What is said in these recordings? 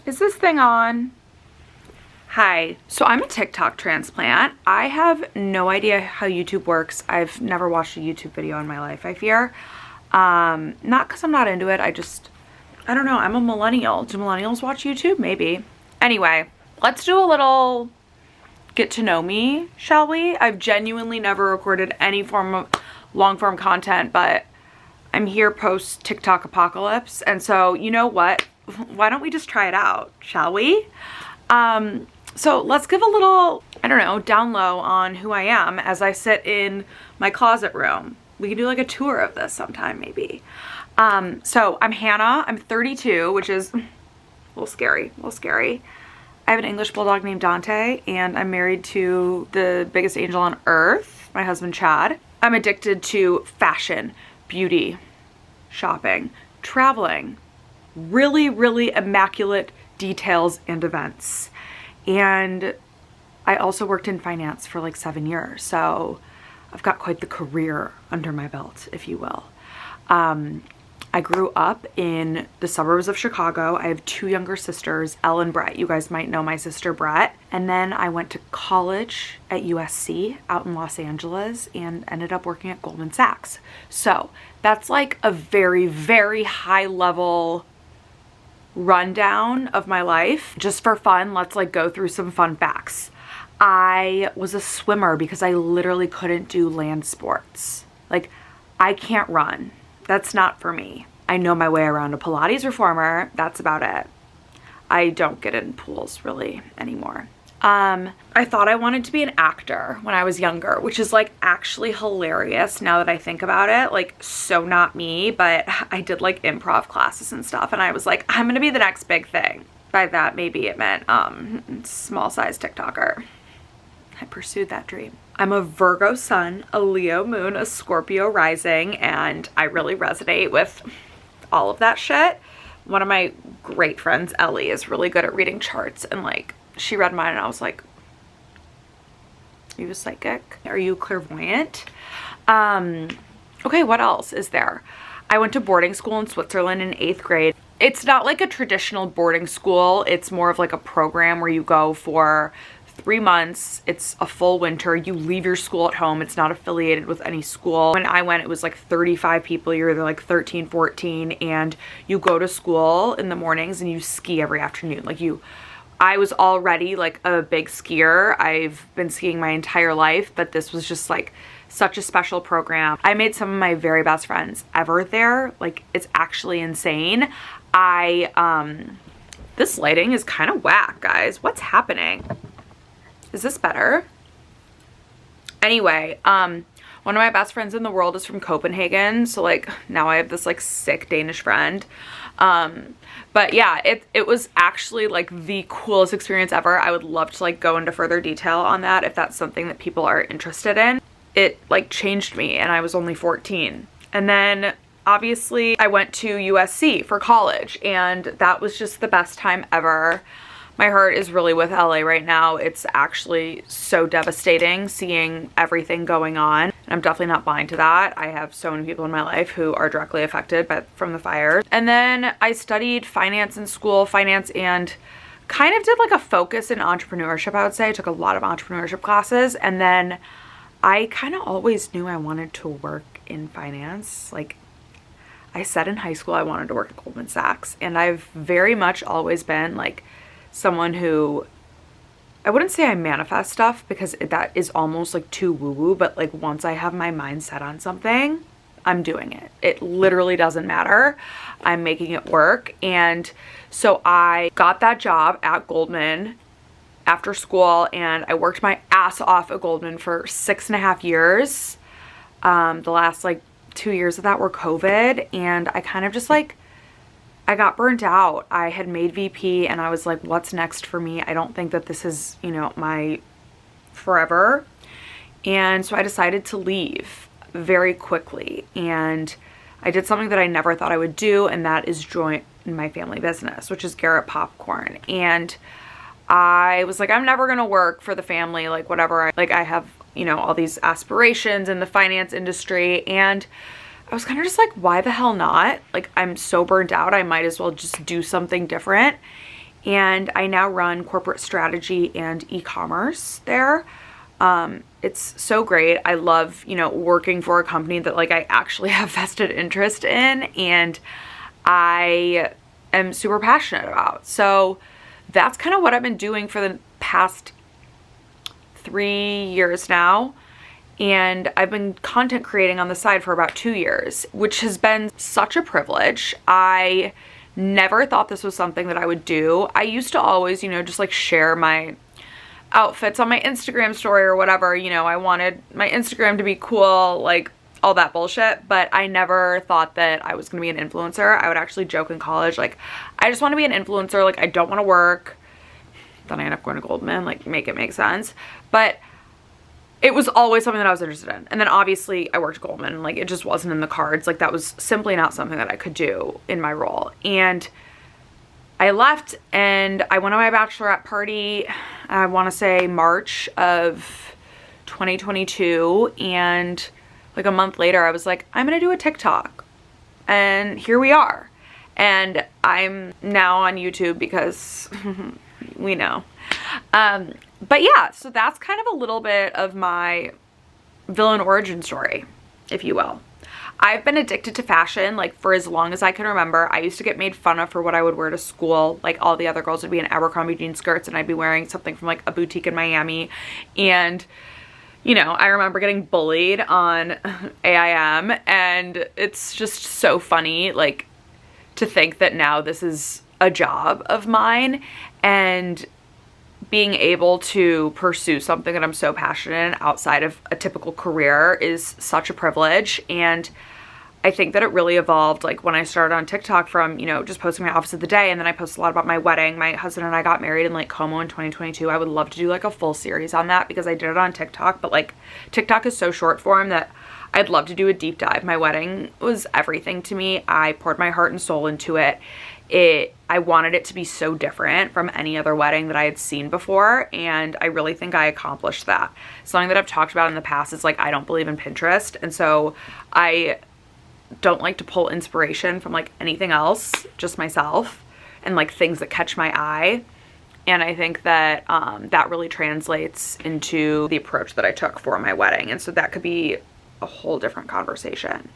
Is this thing on? Hi. So I'm a TikTok transplant. I have no idea how YouTube works. I've never watched a YouTube video in my life, I fear. Not because I'm not into it. I don't know. I'm a millennial. Do millennials watch YouTube? Maybe. Anyway, let's do a little get to know me, shall we? I've genuinely never recorded any form of long form content, but I'm here post TikTok apocalypse. And so you know what? Why don't we just try it out, shall we? So let's give a little, I don't know, down low on who I am as I sit in my closet room. We can do like a tour of this sometime maybe. So I'm Hannah, I'm 32, which is a little scary. I have an English bulldog named Dante, and I'm married to the biggest angel on earth, my husband Chad. I'm addicted to fashion, beauty, shopping, traveling, really, really immaculate details and events. And I also worked in finance for like 7 years, so I've got quite the career under my belt, if you will. I grew up in the suburbs of Chicago. I have 2 younger sisters, Elle and Brett. You guys might know my sister Brett. And then I went to college at USC out in Los Angeles and ended up working at Goldman Sachs. So that's like a very, very high level rundown of my life. Just for fun, let's like go through some fun facts. I was a swimmer because I literally couldn't do land sports. Like, I can't run. That's not for me. I know my way around a Pilates reformer. That's about it. I don't get in pools really anymore. I thought I wanted to be an actor when I was younger, which is like actually hilarious now that I think about it. Like, so not me, but I did like improv classes and stuff, and I was like, I'm gonna be the next big thing. By that, maybe it meant small size TikToker. I pursued that dream. I'm a Virgo sun, a Leo moon, a Scorpio rising, and I really resonate with all of that shit. One of my great friends, Ellie, is really good at reading charts, and like, she read mine and I was like, are you a psychic? Are you clairvoyant? Okay, what else is there? I went to boarding school in Switzerland in 8th grade. It's not like a traditional boarding school. It's more of like a program where you go for 3 months. It's a full winter. You leave your school at home. It's not affiliated with any school. When I went, it was like 35 people. You're either like 13, 14, and you go to school in the mornings and you ski every afternoon. I was already like a big skier. I've been skiing my entire life, but this was just like such a special program. I made some of my very best friends ever there. Like, it's actually insane. This lighting is kind of whack, guys. What's happening? Is this better? Anyway, one of my best friends in the world is from Copenhagen. So like, now I have this like sick Danish friend. But yeah, it was actually like the coolest experience ever. I would love to like go into further detail on that if that's something that people are interested in. It like changed me, and I was only 14. And then obviously I went to USC for college, and that was just the best time ever. My heart is really with LA right now. It's actually so devastating seeing everything going on. And I'm definitely not blind to that. I have so many people in my life who are directly affected from the fires. And then I studied finance in school, and kind of did like a focus in entrepreneurship, I would say. I took a lot of entrepreneurship classes, and then I kind of always knew I wanted to work in finance. Like, I said in high school I wanted to work at Goldman Sachs, and I've very much always been like someone who, I wouldn't say I manifest stuff because that is almost like too woo-woo, but like once I have my mind set on something, I'm doing it. It literally doesn't matter. I'm making it work. And so I got that job at Goldman after school, and I worked my ass off at Goldman for 6.5 years. The last like 2 years of that were COVID, and I kind of just like, I got burnt out. I had made VP and I was like, what's next for me? I don't think that this is, you know, my forever. And so I decided to leave very quickly. And I did something that I never thought I would do, and that is join my family business, which is Garrett Popcorn. And I was like, I'm never gonna work for the family, like whatever. I have, you know, all these aspirations in the finance industry, and I was kind of just like, why the hell not? Like, I'm so burnt out, I might as well just do something different. and I now run corporate strategy and e-commerce there. It's so great. I love, you know, working for a company that like I actually have vested interest in and I am super passionate about. So that's kind of what I've been doing for the past 3 years now. And I've been content creating on the side for about 2 years, which has been such a privilege. I never thought this was something that I would do. I used to always, you know, just like share my outfits on my Instagram story or whatever. You know, I wanted my Instagram to be cool, like all that bullshit, but I never thought that I was gonna be an influencer. I would actually joke in college, like, I just wanna be an influencer, like I don't wanna work. Then I ended up going to Goldman, like make it make sense. But it was always something that I was interested in. And then obviously I worked at Goldman, like it just wasn't in the cards. Like that was simply not something that I could do in my role. And I left and I went to my bachelorette party, I want to say March of 2022. And like a month later, I was like, I'm going to do a TikTok. And here we are. And I'm now on YouTube because we know. But yeah, so that's kind of a little bit of my villain origin story, if you will. I've been addicted to fashion like for as long as I can remember. I used to get made fun of for what I would wear to school. Like all the other girls would be in Abercrombie jean skirts and I'd be wearing something from like a boutique in Miami. And you know, I remember getting bullied on AIM and it's just so funny like to think that now this is a job of mine and being able to pursue something that I'm so passionate in outside of a typical career is such a privilege. And I think that it really evolved like when I started on TikTok from, you know, just posting my outfits of the day, and then I post a lot about my wedding. My husband and I got married in like Como in 2022. I would love to do like a full series on that because I did it on TikTok, but like TikTok is so short form that I'd love to do a deep dive. My wedding was everything to me. I poured my heart and soul into it. I wanted it to be so different from any other wedding that I had seen before, and I really think I accomplished that. Something that I've talked about in the past is like I don't believe in Pinterest, and so I don't like to pull inspiration from like anything else, just myself and like things that catch my eye. And I think that that really translates into the approach that I took for my wedding, and so that could be a whole different conversation.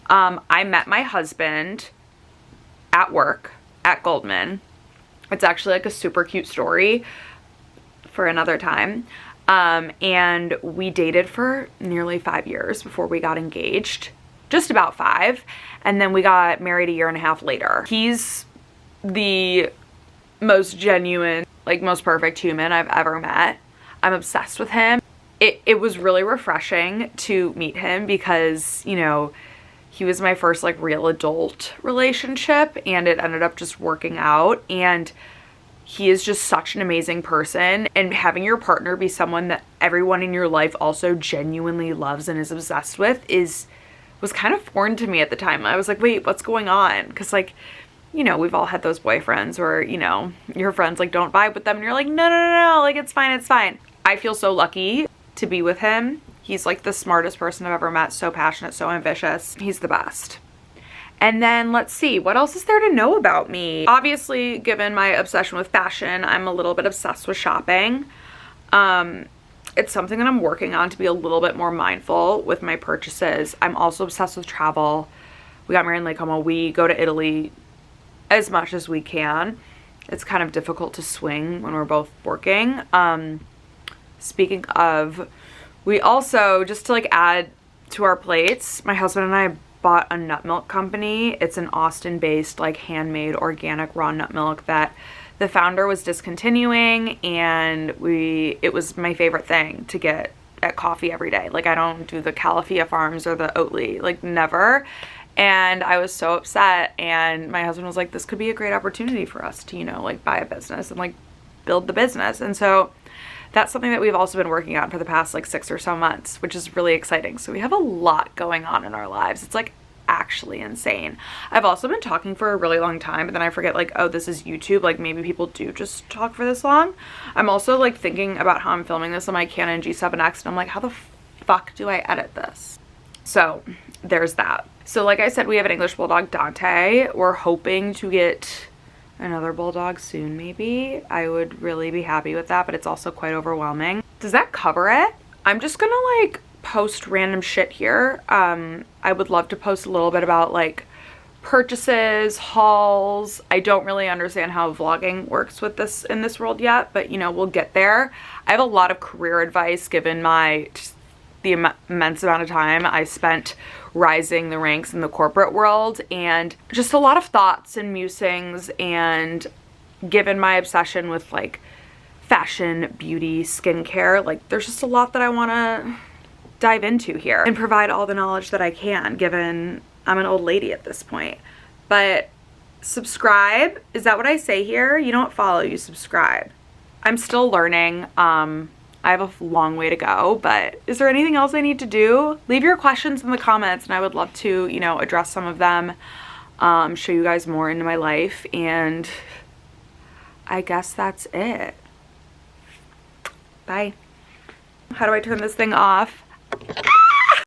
I met my husband at work at Goldman. It's actually like a super cute story for another time. And we dated for nearly 5 years before we got engaged, just about 5. And then we got married a year and a half later. He's the most genuine, like most perfect human I've ever met. I'm obsessed with him. It was really refreshing to meet him because, you know, he was my first like real adult relationship and it ended up just working out, and he is just such an amazing person, and having your partner be someone that everyone in your life also genuinely loves and is obsessed with was kind of foreign to me at the time. I was like, wait, what's going on? Because like, you know, we've all had those boyfriends where, you know, your friends like don't vibe with them and you're like, no, like it's fine, it's fine. I feel so lucky to be with him. He's like the smartest person I've ever met, so passionate, so ambitious. He's the best. And then let's see, what else is there to know about me? Obviously, given my obsession with fashion, I'm a little bit obsessed with shopping. It's something that I'm working on to be a little bit more mindful with my purchases. I'm also obsessed with travel. We got married in Lake Como. We go to Italy as much as we can. It's kind of difficult to swing when we're both working. Speaking of, we also, just to like add to our plates, my husband and I bought a nut milk company. It's an Austin-based like handmade organic raw nut milk that the founder was discontinuing, and it was my favorite thing to get at coffee every day. Like I don't do the Califia Farms or the Oatly, like never. And I was so upset, and my husband was like, this could be a great opportunity for us to, you know, like buy a business and like build the business. And so that's something that we've also been working on for the past like 6 or so months, which is really exciting. So we have a lot going on in our lives. It's like actually insane. I've also been talking for a really long time, but then I forget like, oh, this is YouTube. Like maybe people do just talk for this long. I'm also like thinking about how I'm filming this on my Canon G7X, and I'm like, how the fuck do I edit this? So there's that. So like I said, we have an English Bulldog, Dante. We're hoping to get another bulldog soon maybe. I would really be happy with that, but it's also quite overwhelming. Does that cover it? I'm just gonna like post random shit here. I would love to post a little bit about like purchases, hauls. I don't really understand how vlogging works with this in this world yet, but you know, we'll get there. I have a lot of career advice given the immense amount of time I spent rising the ranks in the corporate world, and just a lot of thoughts and musings, and given my obsession with like fashion, beauty, skincare, like there's just a lot that I want to dive into here and provide all the knowledge that I can, given I'm an old lady at this point. But subscribe, is that what I say here? You don't follow, you subscribe. I'm still learning. I have a long way to go, but is there anything else I need to do? Leave your questions in the comments and I would love to, you know, address some of them, show you guys more into my life, and I guess that's it. Bye. How do I turn this thing off?